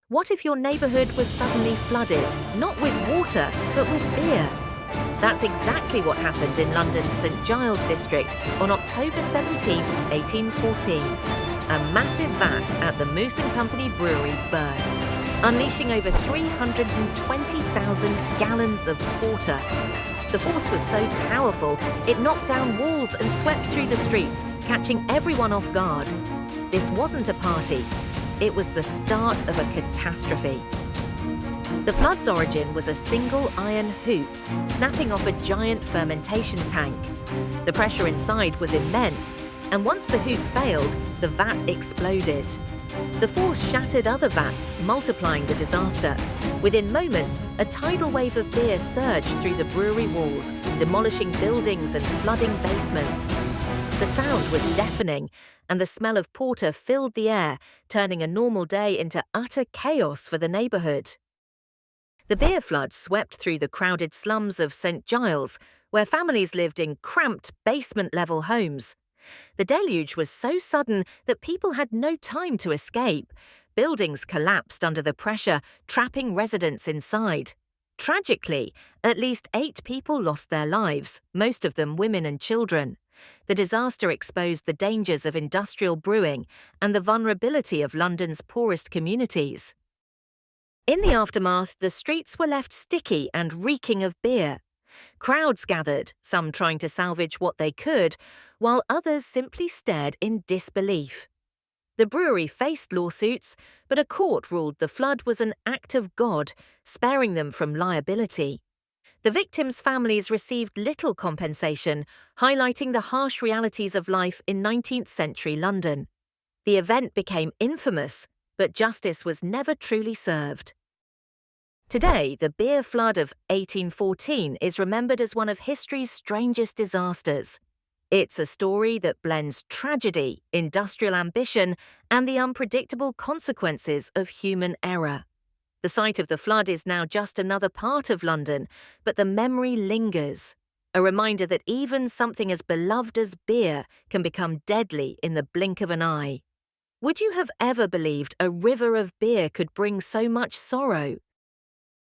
What if your neighborhood was suddenly flooded, not with water, but with beer? That's exactly what happened in London's St Giles district on October 17, 1814. A massive vat at the Moose & Company Brewery burst, unleashing over 320,000 gallons of porter. The force was so powerful, it knocked down walls and swept through the streets, catching everyone off guard. This wasn't a party. It was the start of a catastrophe. The flood's origin was a single iron hoop snapping off a giant fermentation tank. The pressure inside was immense, and once the hoop failed, the vat exploded. The force shattered other vats, multiplying the disaster. Within moments, a tidal wave of beer surged through the brewery walls, demolishing buildings and flooding basements. The sound was deafening, and the smell of porter filled the air, turning a normal day into utter chaos for the neighborhood. The beer flood swept through the crowded slums of St Giles, where families lived in cramped basement-level homes. The deluge was so sudden that people had no time to escape. Buildings collapsed under the pressure, trapping residents inside. Tragically, at least 8 people lost their lives, most of them women and children. The disaster exposed the dangers of industrial brewing and the vulnerability of London's poorest communities. In the aftermath, the streets were left sticky and reeking of beer. Crowds gathered, some trying to salvage what they could, while others simply stared in disbelief. The brewery faced lawsuits, but a court ruled the flood was an act of God, sparing them from liability. The victims' families received little compensation, highlighting the harsh realities of life in 19th century London. The event became infamous, but justice was never truly served. Today, the beer flood of 1814 is remembered as one of history's strangest disasters. It's a story that blends tragedy, industrial ambition, and the unpredictable consequences of human error. The site of the flood is now just another part of London, but the memory lingers, a reminder that even something as beloved as beer can become deadly in the blink of an eye. Would you have ever believed a river of beer could bring so much sorrow?